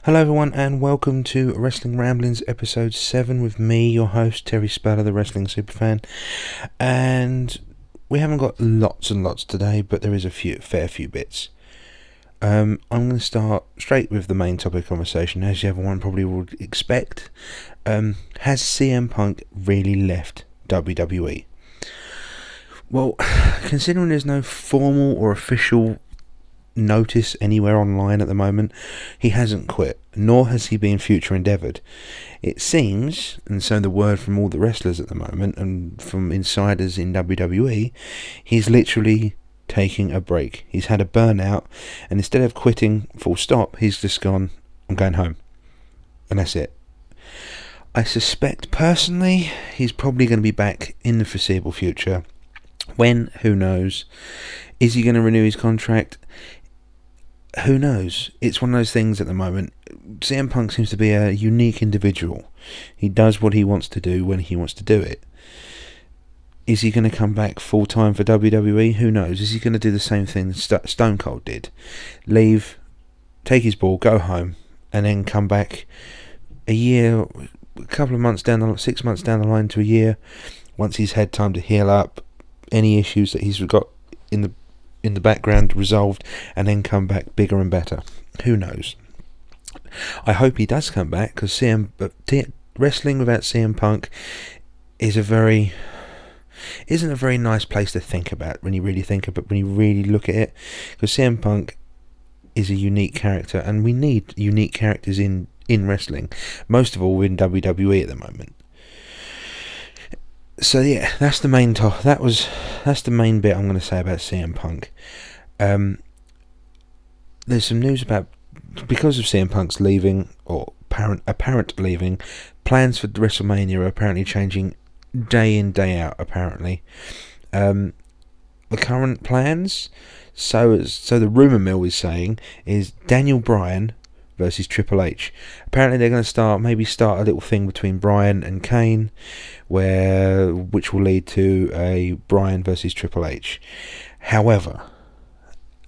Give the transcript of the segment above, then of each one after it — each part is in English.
Hello everyone and welcome to Wrestling Ramblings episode 7 with me, your host Terry Speller, the Wrestling Superfan. And we haven't got lots and lots today, but there is a fair few bits. I'm going to start straight with the main topic of conversation, as everyone probably would expect. Has CM Punk really left WWE? Well, considering there's no formal or official notice anywhere online at the moment, he hasn't quit, nor has he been future endeavoured. It seems, and so the word from all the wrestlers at the moment and from insiders in WWE, he's literally taking a break. He's had a burnout, and instead of quitting full stop, he's just gone, I'm going home, and that's it. I suspect personally he's probably going to be back in the foreseeable future. When? Who knows? Is he going to renew his contract? Who knows? It's one of those things at the moment. CM Punk seems to be a unique individual. He does what he wants to do when he wants to do it. Is he going to come back full time for WWE? Who knows? Is he going to do the same thing Stone Cold did? Leave, take his ball, go home, and then come back a year, a couple of months down 6 months down the line to a year, once he's had time to heal up any issues that he's got in the background resolved, and then come back bigger and better. Who knows? I hope he does come back, because wrestling without CM Punk isn't a very nice place to think about when you really look at it, because CM Punk is a unique character, and we need unique characters in wrestling, most of all in WWE at the moment. So yeah, that's the main that's the main bit I'm going to say about CM Punk. There's some news about, because of CM Punk's leaving, or apparent leaving, plans for WrestleMania are apparently changing day in, day out, apparently. The current plans, so the rumour mill is saying, is Daniel Bryan versus Triple H. Apparently they're going to start a little thing between Bryan and Kane, which will lead to a Bryan versus Triple H. However,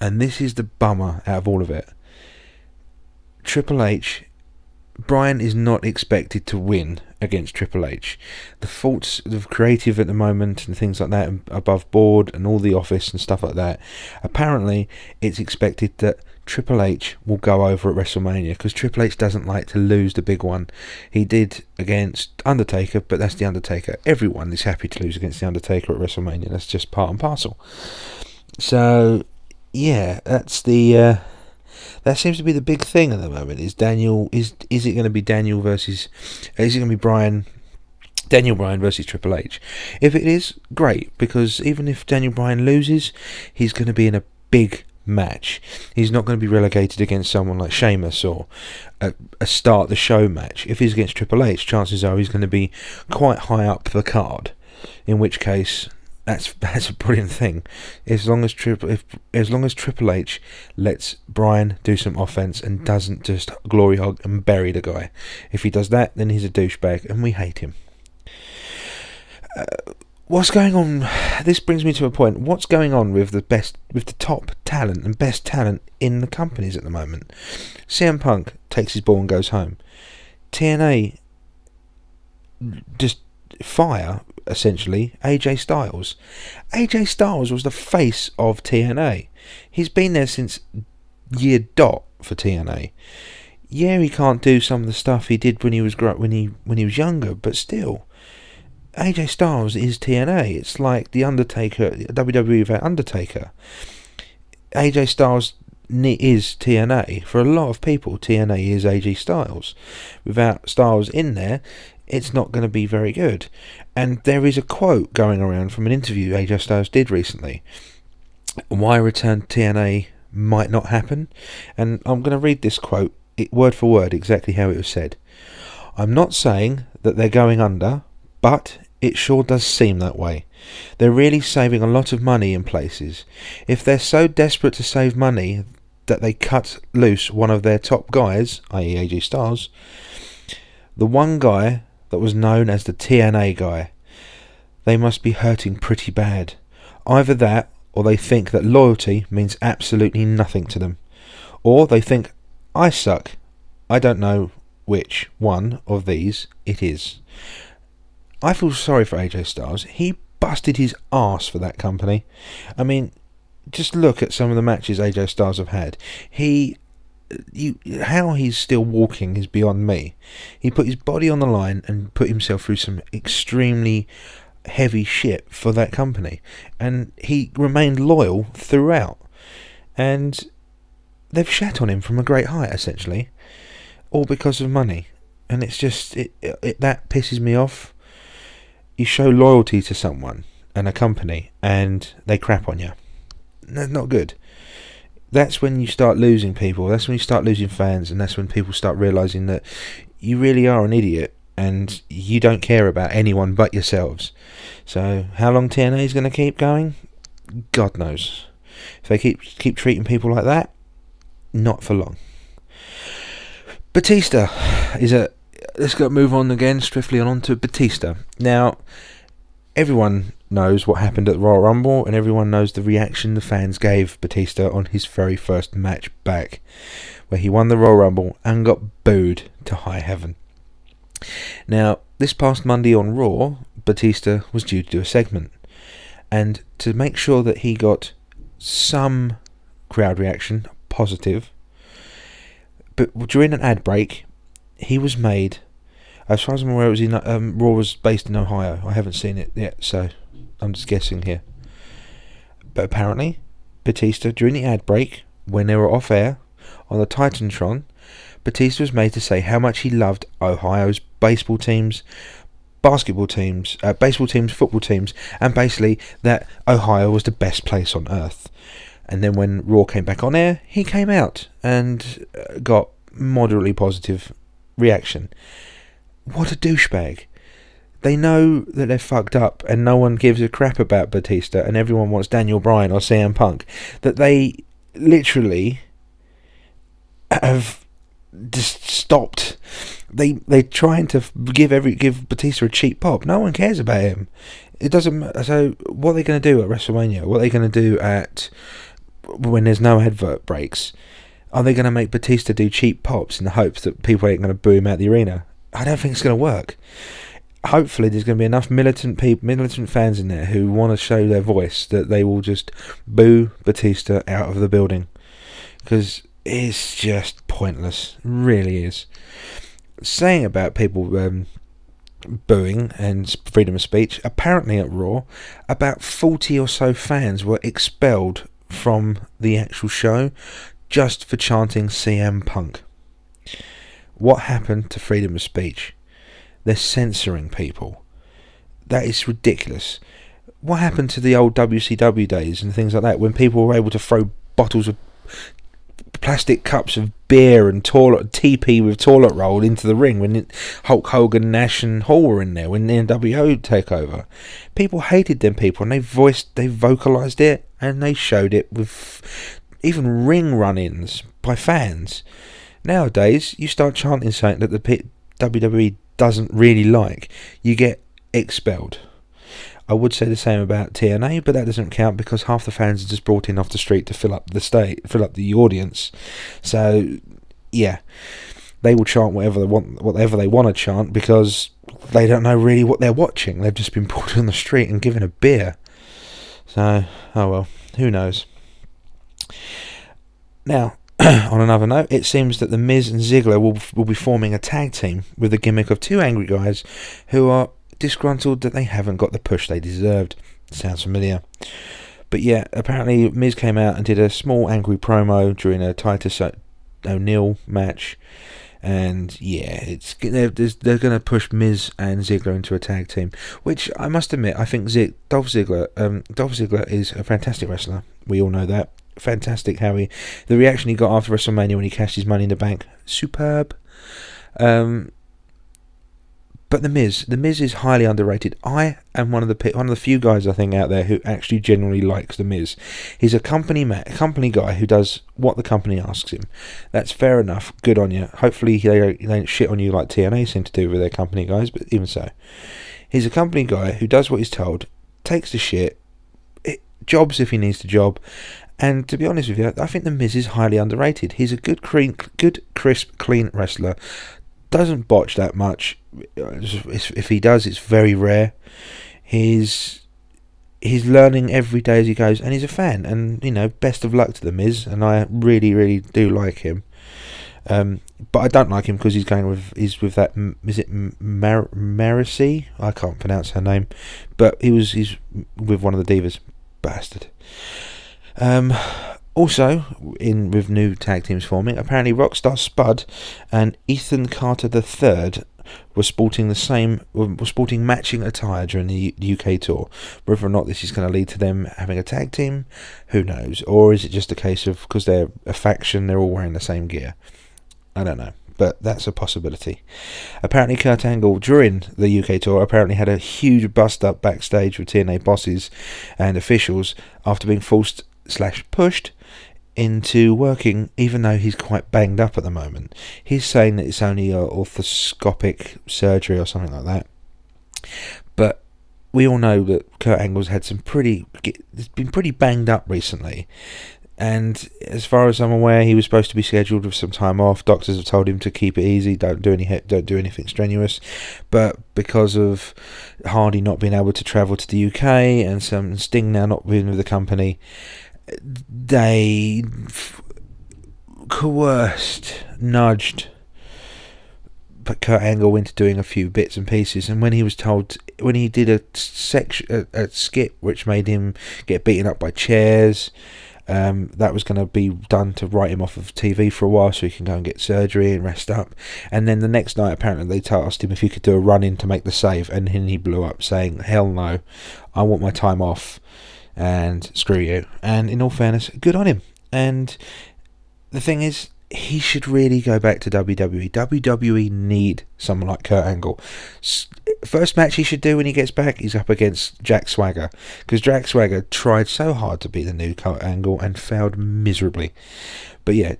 and this is the bummer out of all of it, Bryan is not expected to win against Triple H. The faults of creative at the moment and things like that, and above board and all the office and stuff like that, apparently it's expected that Triple H will go over at WrestleMania, because Triple H doesn't like to lose the big one. He did against Undertaker, but that's the Undertaker. Everyone is happy to lose against the Undertaker at WrestleMania. That's just part and parcel. So yeah, that seems to be the big thing at the moment. Is it going to be Daniel versus? Is it going to be Daniel Bryan versus Triple H? If it is, great, because even if Daniel Bryan loses, he's going to be in a big match. He's not going to be relegated against someone like Sheamus or a start the show match. If he's against Triple H, chances are he's going to be quite high up the card, in which case that's a brilliant thing. As long as Triple H lets Bryan do some offense and doesn't just glory hog and bury the guy. If he does that, then he's a douchebag and we hate him. What's going on? This brings me to a point. What's going on with the top talent and best talent in the companies at the moment? CM Punk takes his ball and goes home. TNA just fire, essentially, AJ Styles. AJ Styles was the face of TNA. He's been there since year dot for TNA. Yeah, he can't do some of the stuff he did when he was younger, but still, AJ Styles is TNA. It's like the Undertaker, WWE without Undertaker. AJ Styles is TNA. For a lot of people, TNA is AJ Styles. Without Styles in there, it's not going to be very good. And there is a quote going around from an interview AJ Styles did recently. Why return to TNA might not happen. And I'm going to read this quote, word for word, exactly how it was said. I'm not saying that they're going under, but it sure does seem that way. They're really saving a lot of money in places. If they're so desperate to save money that they cut loose one of their top guys, i.e. AJ Styles, the one guy that was known as the TNA guy, they must be hurting pretty bad. Either that, or they think that loyalty means absolutely nothing to them. Or they think I suck I don't know which one of these it is. I feel sorry for AJ Styles. He busted his arse for that company. I mean, just look at some of the matches AJ Styles have had. How he's still walking is beyond me. He put his body on the line and put himself through some extremely heavy shit for that company, and he remained loyal throughout. And they've shat on him from a great height, essentially, all because of money. And it's just that pisses me off. You show loyalty to someone and a company, and they crap on you. That's not good. That's when you start losing people. That's when you start losing fans, and that's when people start realising that you really are an idiot and you don't care about anyone but yourselves. So how long TNA is going to keep going? God knows. If they keep treating people like that, not for long. Batista is a... Let's go move on again, swiftly on to Batista. Now, everyone knows what happened at the Royal Rumble, and everyone knows the reaction the fans gave Batista on his very first match back, where he won the Royal Rumble and got booed to high heaven. Now, this past Monday on Raw, Batista was due to do a segment, and to make sure that he got some crowd reaction, positive, but during an ad break, he was made, as far as I'm aware, it was in, Raw was based in Ohio. I haven't seen it yet, so I'm just guessing here. But apparently, Batista, during the ad break, when they were off air, on the Titantron, Batista was made to say how much he loved Ohio's baseball teams, basketball teams, baseball teams, football teams, and basically that Ohio was the best place on earth. And then when Raw came back on air, he came out and got moderately positive reaction. What a douchebag. They know that they're fucked up and no one gives a crap about Batista and everyone wants Daniel Bryan or CM Punk. That they literally have just stopped. They're trying to give Batista a cheap pop. No one cares about him. It doesn't. So what are they going to do at WrestleMania? What are they going to do when there's no advert breaks? Are they going to make Batista do cheap pops in the hopes that people ain't going to boo him out the arena? I don't think it's going to work. Hopefully there's going to be enough militant fans in there who want to show their voice that they will just boo Batista out of the building. Because it's just pointless. It really is. Saying about people booing and freedom of speech, apparently at Raw, about 40 or so fans were expelled from the actual show just for chanting CM Punk. What happened to freedom of speech? They're censoring people. That is ridiculous. What happened to the old WCW days and things like that, when people were able to throw bottles of plastic cups of beer and TP with toilet roll into the ring when Hulk Hogan, Nash and Hall were in there, when the NWO take over? People hated them people, and they vocalised it, and they showed it with even ring run-ins by fans. Nowadays, you start chanting something that the WWE doesn't really like, you get expelled. I would say the same about TNA, but that doesn't count because half the fans are just brought in off the street to fill up the audience. So, yeah, they will chant whatever they want to chant because they don't know really what they're watching. They've just been brought on the street and given a beer. So, oh well, who knows. Now, on another note, it seems that The Miz and Ziggler will be forming a tag team with the gimmick of two angry guys who are disgruntled that they haven't got the push they deserved. Sounds familiar. But yeah, apparently Miz came out and did a small angry promo during a Titus O'Neil match. And yeah, they're going to push Miz and Ziggler into a tag team, which I must admit, I think Dolph Ziggler is a fantastic wrestler. We all know that. Fantastic the reaction he got after WrestleMania when he cashed his Money in the Bank, superb. But the Miz is highly underrated. I am one of the few guys I think out there who actually genuinely likes the Miz. He's a company guy who does what the company asks him. That's fair enough. Good on you. Hopefully they don't shit on you like TNA seem to do with their company guys. But even so, he's a company guy who does what he's told, takes the shit, jobs if he needs to job, And to be honest with you, I think The Miz is highly underrated. He's a good, crisp, clean wrestler. Doesn't botch that much. If he does, it's very rare. He's learning every day as he goes, and he's a fan. And best of luck to The Miz. And I really, really do like him. But I don't like him because he's with that. Is it Marcy? I can't pronounce her name, but he's with one of the divas. Bastard. Also, with new tag teams forming, apparently Rockstar Spud and Ethan Carter III were sporting matching attire during the UK tour. Whether or not this is going to lead to them having a tag team, who knows? Or is it just a case of because they're a faction, they're all wearing the same gear? I don't know, but that's a possibility. Apparently Kurt Angle, during the UK tour, had a huge bust-up backstage with TNA bosses and officials after being forced/pushed into working, even though he's quite banged up at the moment. He's saying that it's only orthoscopic surgery or something like that. But we all know that Kurt Angle's been pretty banged up recently. And as far as I'm aware, he was supposed to be scheduled with some time off. Doctors have told him to keep it easy, don't do anything strenuous. But because of Hardy not being able to travel to the UK and Sting now not being with the company, they nudged Kurt Angle into doing a few bits and pieces. And when he did a skit which made him get beaten up by chairs. That was going to be done to write him off of TV for a while so he can go and get surgery and rest up. And then the next night, apparently, they asked him if he could do a run-in to make the save, and then he blew up saying, hell no, I want my time off, and screw you. And in all fairness, good on him. And the thing is, he should really go back to WWE. WWE need someone like Kurt Angle. First match he should do when he gets back, he's up against Jack Swagger. Because Jack Swagger tried so hard to be the new Kurt Angle and failed miserably. But yeah,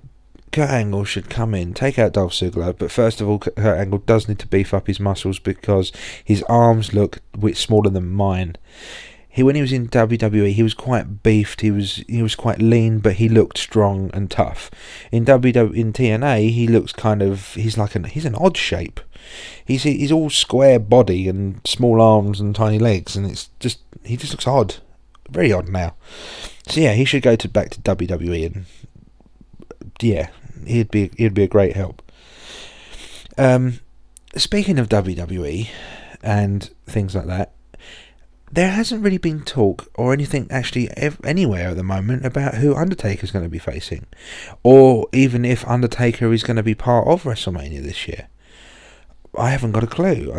Kurt Angle should come in, take out Dolph Ziggler. But first of all, Kurt Angle does need to beef up his muscles because his arms look smaller than mine. When he was in WWE, he was quite beefed. He was quite lean, but he looked strong and tough. In TNA, he looks he's an odd shape. He's all square body and small arms and tiny legs, and he just looks odd, very odd now. So yeah, he should go back to WWE, and yeah, he'd be a great help. Speaking of WWE and things like that. There hasn't really been talk or anything actually anywhere at the moment about who Undertaker's going to be facing, or even if Undertaker is going to be part of WrestleMania this year. I haven't got a clue.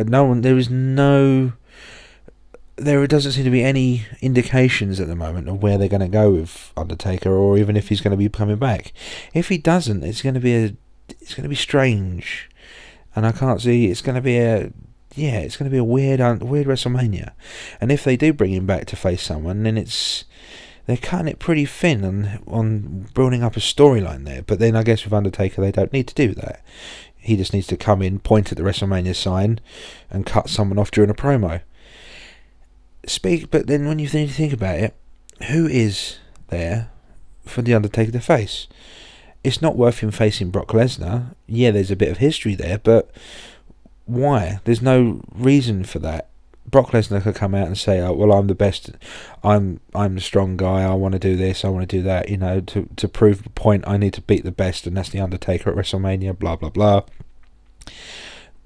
There doesn't seem to be any indications at the moment of where they're going to go with Undertaker, or even if he's going to be coming back. If he doesn't, it's going to be strange, and I can't see. It's going to be a weird WrestleMania. And if they do bring him back to face someone, then they're cutting it pretty thin on building up a storyline there. But then I guess with Undertaker, they don't need to do that. He just needs to come in, point at the WrestleMania sign, and cut someone off during a promo. But then when you think about it, who is there for the Undertaker to face? It's not worth him facing Brock Lesnar. Yeah, there's a bit of history there, but why? There's no reason for that. Brock Lesnar could come out and say, "Oh, well, I'm the best. I'm the strong guy. I want to do this. I want to do that. To prove the point, I need to beat the best, and that's the Undertaker at WrestleMania." Blah blah blah.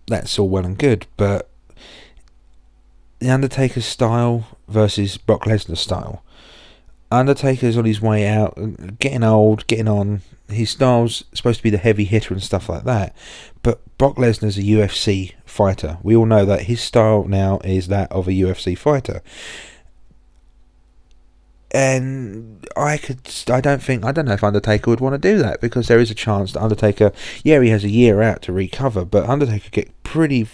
That's all well and good, but the Undertaker's style versus Brock Lesnar's style. Undertaker's on his way out, getting old, getting on. His style's supposed to be the heavy hitter and stuff like that. But Brock Lesnar's a UFC fighter. We all know that his style now is that of a UFC fighter. And I don't know if Undertaker would want to do that, because there is a chance that Undertaker, he has a year out to recover, but Undertaker get pretty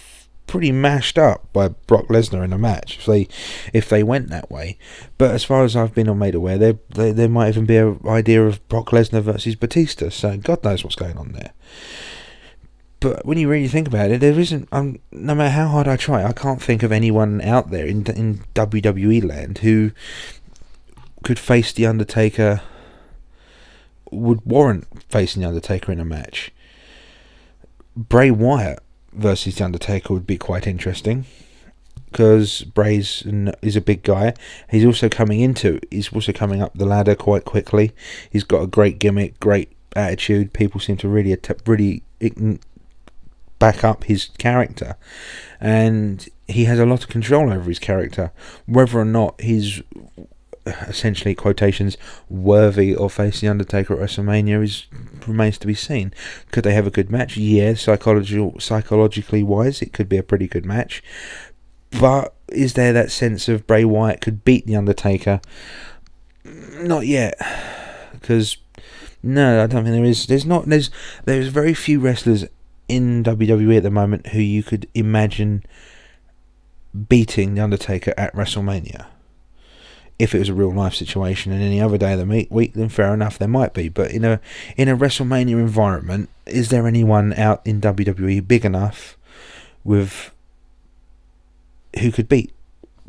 mashed up by Brock Lesnar in a match if they went that way. But as far as I've been made aware, there might even be an idea of Brock Lesnar versus Batista, so God knows what's going on there. But when you really think about it, there isn't, no matter how hard I try, I can't think of anyone out there in WWE land who could face The Undertaker would warrant facing The Undertaker in a match. Bray Wyatt versus The Undertaker would be quite interesting, because Bray is a big guy. He's also coming up the ladder quite quickly. He's got a great gimmick, great attitude. People seem to really back up his character, and he has a lot of control over his character. Whether or not he's, essentially quotations, worthy of facing The Undertaker at WrestleMania remains to be seen. Could they have a good match? Yeah, psychologically wise, it could be a pretty good match. But is there that sense of Bray Wyatt could beat The Undertaker? Not yet, because no, I don't think there is. There's very few wrestlers in WWE at the moment who you could imagine beating The Undertaker at WrestleMania. If it was a real life situation and any other day of the week, then fair enough, there might be. But in a WrestleMania environment, is there anyone out in WWE big enough with who could beat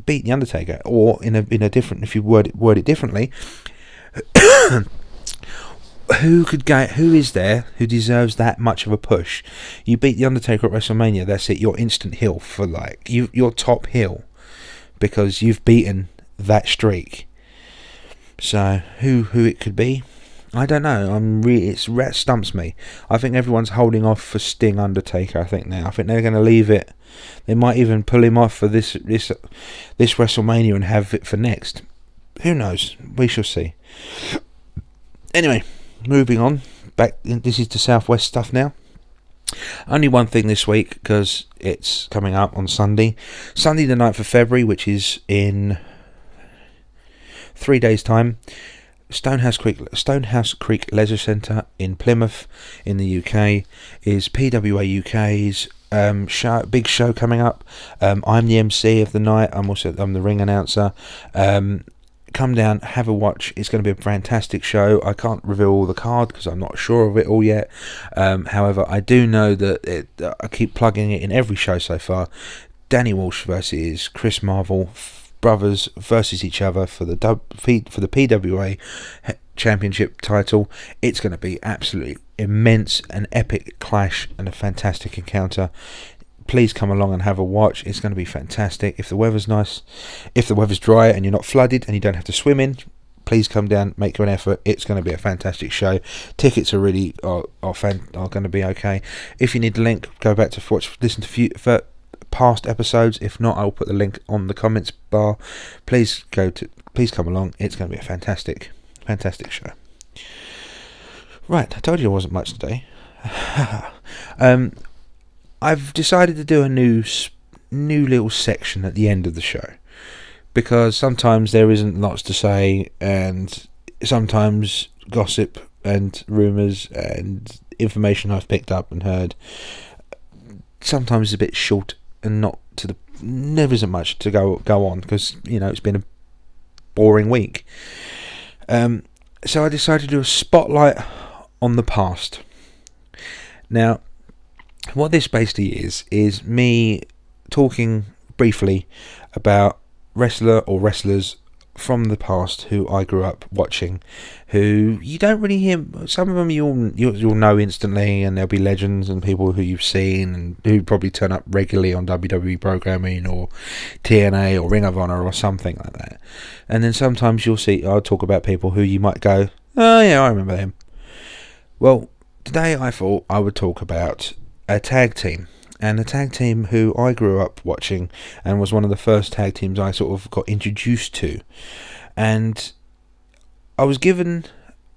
The Undertaker? Or in a different, if you word it differently, who is there who deserves that much of a push? You beat The Undertaker at WrestleMania, that's it, you're instant heel for you're top heel, because you've beaten that streak. So who it could be, I don't know. It stumps me. I think everyone's holding off for Sting Undertaker. I think they're going to leave it. They might even pull him off for this WrestleMania and have it for next. Who knows? We shall see. Anyway, moving on. Back. This is the Southwest stuff now. Only one thing this week, because it's coming up on Sunday the 9th of February, which is in 3 days' time. Stonehouse Creek Leisure Centre in Plymouth in the UK is PWA UK's big show coming up. I'm the MC of the night. I'm the ring announcer. Come down, have a watch. It's going to be a fantastic show. I can't reveal all the card because I'm not sure of it all yet. However, I do know that I keep plugging it in every show so far. Danny Walsh versus Chris Marvel, brothers versus each other for the PWA championship title. It's going to be absolutely immense, an epic clash and a fantastic encounter. Please come along and have a watch. It's going to be fantastic. If the weather's nice, if the weather's dry and you're not flooded and you don't have to swim in, please come down, make an effort. It's going to be a fantastic show. Tickets are really are going to be okay. If you need the link, go back to listen to past episodes. If not, I'll put the link on the comments bar. Please come along. It's going to be a fantastic show. Right, I told you there wasn't much today. I've decided to do a new little section at the end of the show, because sometimes there isn't lots to say, and sometimes gossip and rumours and information I've picked up and heard sometimes is a bit short and never isn't much to go on, because it's been a boring week. So I decided to do a spotlight on the past. Now, what this basically is me talking briefly about wrestler or wrestlers from the past who I grew up watching, who you don't really hear. Some of them you'll know instantly, and there'll be legends and people who you've seen and who probably turn up regularly on WWE programming or TNA or Ring of Honor or something like that. And then sometimes I'll talk about people who you might go, oh yeah, I remember them. Well, today I thought I would talk about a tag team. And a tag team who I grew up watching and was one of the first tag teams I sort of got introduced to. And I was given,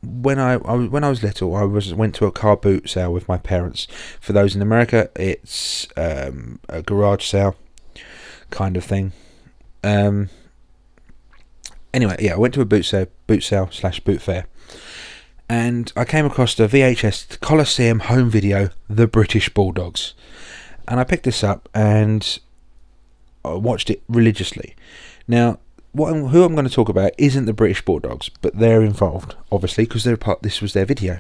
when I was little, went to a car boot sale with my parents. For those in America, it's a garage sale kind of thing. Anyway, yeah, I went to a boot sale / boot fair. And I came across the VHS Coliseum home video, The British Bulldogs. And I picked this up and I watched it religiously. Now, who I'm going to talk about isn't the British Bulldogs, but they're involved, obviously, because this was their video.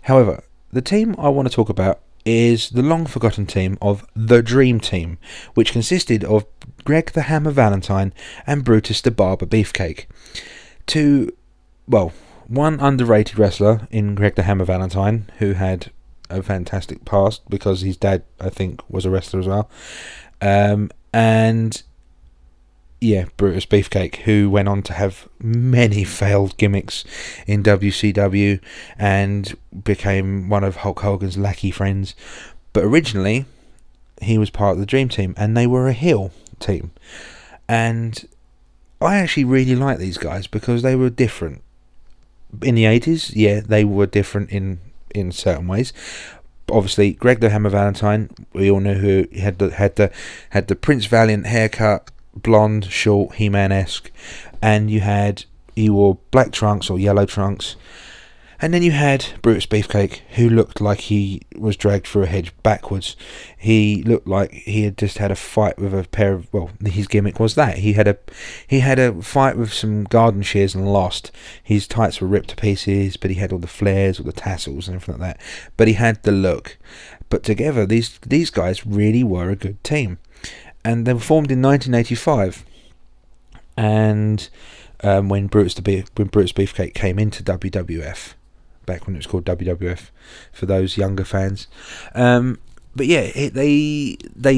However, the team I want to talk about is the long-forgotten team of The Dream Team, which consisted of Greg the Hammer Valentine and Brutus the Barber Beefcake. one underrated wrestler in Greg the Hammer Valentine, who had a fantastic past because his dad, I think, was a wrestler as well. And yeah, Brutus Beefcake, who went on to have many failed gimmicks in WCW and became one of Hulk Hogan's lackey friends. But originally, he was part of the Dream Team, and they were a heel team. And I actually really like these guys because they were different. In the 80s, yeah, they were different in certain ways. Obviously, Greg the Hammer Valentine, we all know who had the Prince Valiant haircut, blonde, short, He-Man-esque, and he wore black trunks or yellow trunks, and then you had Brutus Beefcake, who looked like he was dragged through a hedge backwards. He looked like he had just had a fight with a pair of, well, his gimmick was that he had a fight with some garden shears and lost. His tights were ripped to pieces, but he had all the flares, all the tassels and everything like that, but he had the look. But together, these guys really were a good team. And they were formed in 1985, and when Brutus Beefcake came into WWF, back when it was called WWF, for those younger fans. But yeah, they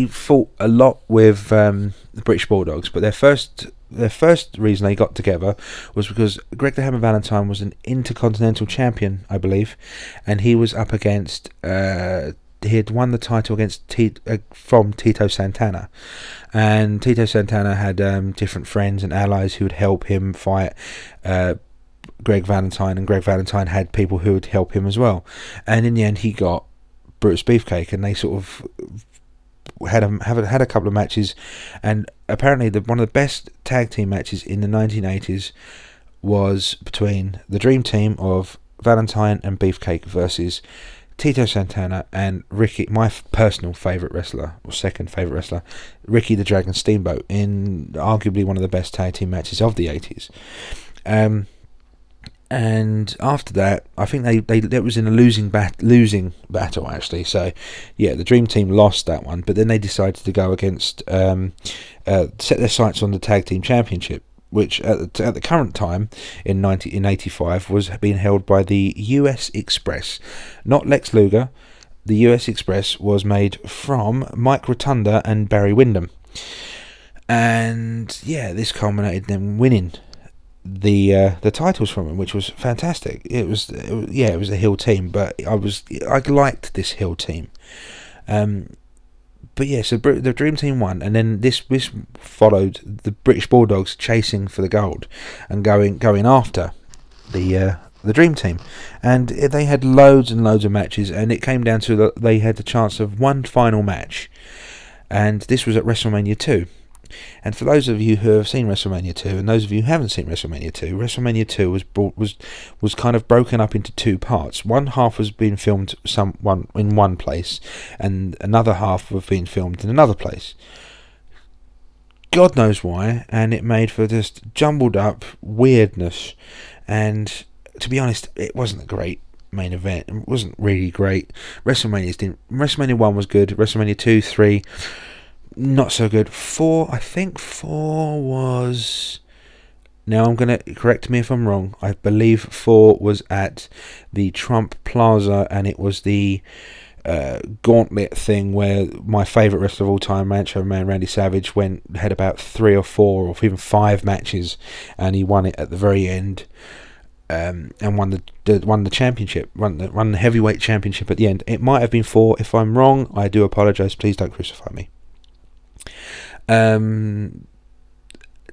fought a lot with the British Bulldogs, but their first reason they got together was because Greg the Hammer Valentine was an Intercontinental Champion, I believe, and he was up against. He had won the title against from Tito Santana, and Tito Santana had different friends and allies who would help him fight Greg Valentine, and Greg Valentine had people who would help him as well. And in the end, he got Brutus Beefcake, and they sort of had a couple of matches. And apparently, one of the best tag team matches in the 1980s was between the Dream Team of Valentine and Beefcake versus Tito Santana and Ricky, my personal favourite wrestler, or second favourite wrestler, Ricky the Dragon Steamboat, in arguably one of the best tag team matches of the 80s. And after that, I think it was in a losing battle actually. So yeah, the Dream Team lost that one, but then they decided to go against set their sights on the Tag Team Championship, which at the current time in 85 was being held by the US Express, not Lex Luger. The US Express was made from Mike Rotunda and Barry Windham, and yeah, this culminated in them winning the titles from him, which was fantastic. It was a heel team, but I liked this heel team. But yeah, so the Dream Team won, and then this followed the British Bulldogs chasing for the gold and going after the Dream Team, and they had loads and loads of matches, and it came down to they had the chance of one final match, and this was at WrestleMania 2. And for those of you who have seen WrestleMania 2, and those of you who haven't seen WrestleMania 2, WrestleMania 2 was kind of broken up into two parts. One half was being filmed in one place, and another half was being filmed in another place. God knows why, and it made for just jumbled up weirdness. And to be honest, it wasn't a great main event. It wasn't really great. WrestleMania 1 was good. WrestleMania 2, 3... not so good. 4 was... Now I'm going to correct me if I'm wrong. I believe 4 was at the Trump Plaza, and it was the gauntlet thing where my favourite wrestler of all time, Macho Man Randy Savage, had about 3 or 4 or even 5 matches, and he won it at the very end, and won the championship, won the heavyweight championship at the end. It might have been 4. If I'm wrong, I do apologise. Please don't crucify me.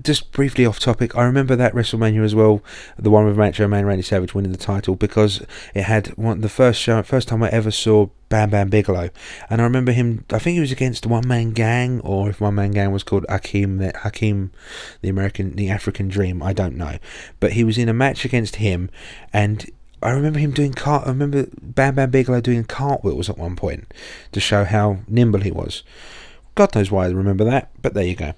Just briefly off topic, I remember that WrestleMania as well, the one with Macho Man Randy Savage winning the title, because it had the first time I ever saw Bam Bam Bigelow, and I remember him. I think he was against One Man Gang, or if One Man Gang was called Hakeem, the African Dream, I don't know, but he was in a match against him, and I remember him I remember Bam Bam Bigelow doing cartwheels at one point to show how nimble he was. God knows why I remember that, but there you go.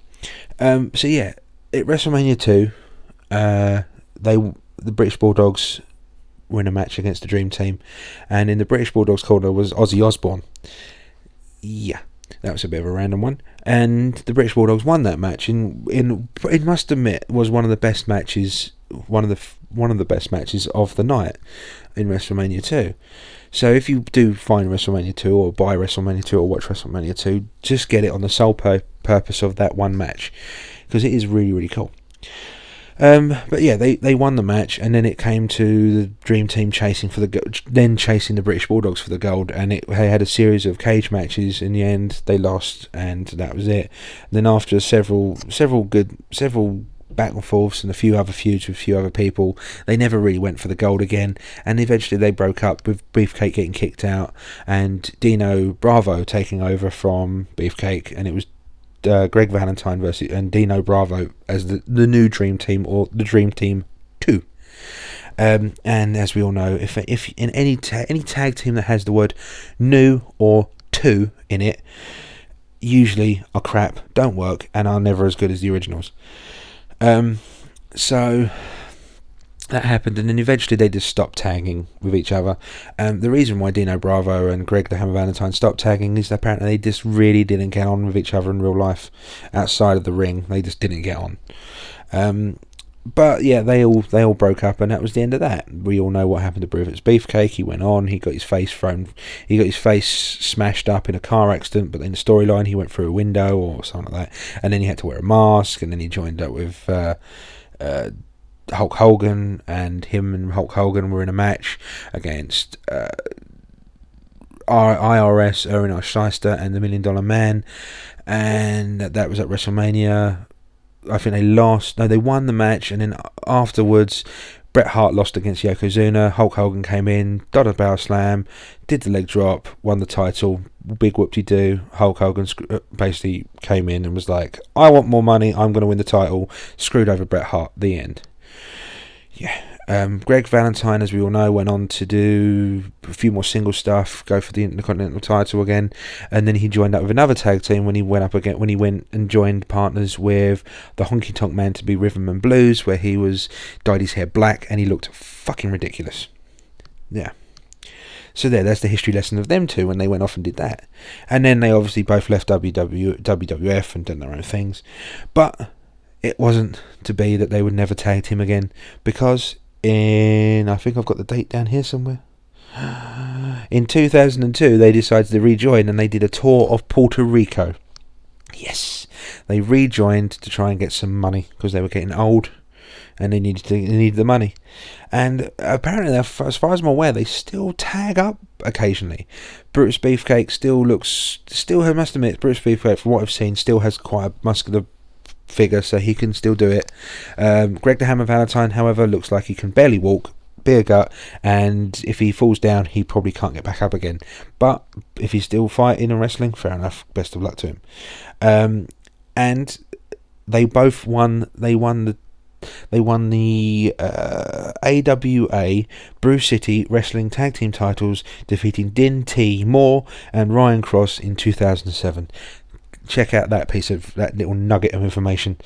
So yeah, at WrestleMania 2, the British Bulldogs win a match against the Dream Team, and in the British Bulldogs corner was Ozzy Osbourne. Yeah, That was a bit of a random one. And the British Bulldogs won that match. It must admit, was one of the best matches, one of the best matches of the night in WrestleMania 2. So if you do find WrestleMania 2 or buy WrestleMania 2 or watch WrestleMania 2, just get it on the sole purpose of that one match, because it is really, really cool. But yeah, they won the match, and then it came to the Dream Team chasing the British Bulldogs for the gold, and they had a series of cage matches. In the end, they lost, and that was it. And then after several back and forths and a few other feuds with a few other people, they never really went for the gold again, and eventually they broke up, with Beefcake getting kicked out and Dino Bravo taking over from Beefcake, and it was Greg Valentine and Dino Bravo as the new Dream Team, or the Dream Team 2. And as we all know, if in any tag team that has the word new or 2 in it, usually are crap, don't work, and are never as good as the originals. So that happened, and then eventually they just stopped tagging with each other. The reason why Dino Bravo and Greg the Hammer Valentine stopped tagging is that apparently they just really didn't get on with each other in real life. Outside of the ring, they just didn't get on. But yeah, they all broke up, and that was the end of that. We all know what happened to Brutus Beefcake. He went on, he got his face smashed up in a car accident, but in the storyline he went through a window or something like that, and then he had to wear a mask, and then he joined up with Hulk Hogan, and him and Hulk Hogan were in a match against IRS, Erwin Shyster, and the $1 Million Man, and that was at WrestleMania. I think they won the match, and then afterwards Bret Hart lost against Yokozuna. Hulk Hogan came in, did a power slam, did the leg drop, won the title, big whoop-de-doo. Hulk Hogan basically came in and was like, I want more money, I'm going to win the title, screwed over Bret Hart, the end. Yeah. Greg Valentine, as we all know, went on to do a few more single stuff, go for the Intercontinental title again, and then he joined up with another tag team when he went and joined partners with the Honky Tonk Man to be Rhythm and Blues, where he dyed his hair black and he looked fucking ridiculous. Yeah. So that's the history lesson of them two when they went off and did that. And then they obviously both left WWF and done their own things. But it wasn't to be that they would never tag team again, because I think I've got the date down here somewhere. In 2002, they decided to rejoin, and they did a tour of Puerto Rico. Yes, they rejoined to try and get some money, because they were getting old, and they needed the money. And apparently, as far as I'm aware, they still tag up occasionally. Brutus Beefcake I must admit, Brutus Beefcake, from what I've seen, still has quite a muscular figure, so he can still do it. Greg the Hammer Valentine, however, looks like he can barely walk, beer gut, and if he falls down, he probably can't get back up again. But if he's still fighting and wrestling, fair enough, best of luck to him. And they both won. They won the AWA Brew City Wrestling Tag Team titles, defeating Din T. Moore and Ryan Cross in 2007. Check out that little nugget of information.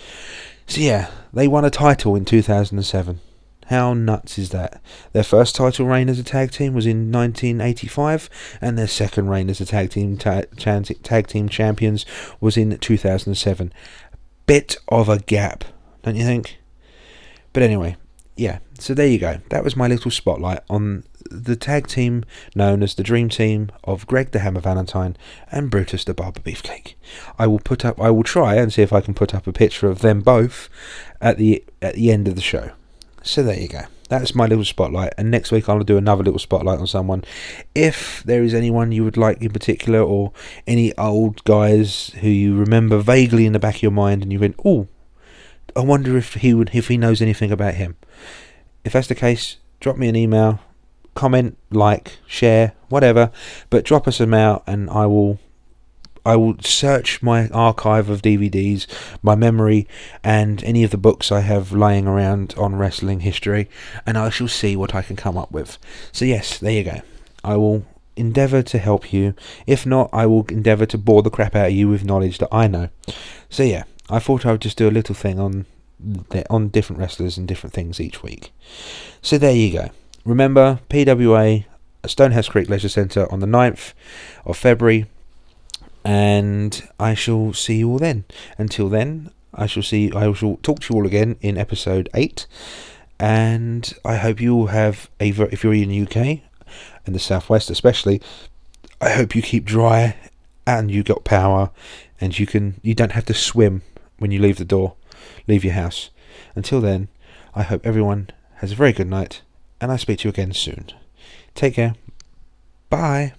So yeah, they won a title in 2007. How nuts is that? Their first title reign as a tag team was in 1985, and their second reign as a tag team champions was in 2007. Bit of a gap, don't you think? But anyway, yeah, so there you go. That was my little spotlight on the tag team known as the Dream Team of Greg the Hammer Valentine and Brutus the Barber Beefcake. I will try and see if I can put up a picture of them both at the end of the show. So there you go. That's my little spotlight, and next week I'll do another little spotlight on someone. If there is anyone you would like in particular, or any old guys who you remember vaguely in the back of your mind, and you went, oh, I wonder if he knows anything about him. If that's the case, drop me an email, comment, like, share, whatever, but drop us a mail, and I will search my archive of DVDs, my memory, and any of the books I have lying around on wrestling history, and I shall see what I can come up with. So yes, there you go. I will endeavour to help you. If not, I will endeavour to bore the crap out of you with knowledge that I know. So yeah, I thought I would just do a little thing on different wrestlers and different things each week. So there you go. Remember, PWA, Stonehouse Creek Leisure Centre on the 9th of February. and I shall see you all then. Until then, I shall talk to you all again in episode 8, and I hope you all have if you're in the UK and the southwest especially, I hope you keep dry and you got power, and you don't have to swim when you leave your house. Until then, I hope everyone has a very good night, and I'll speak to you again soon. Take care. Bye.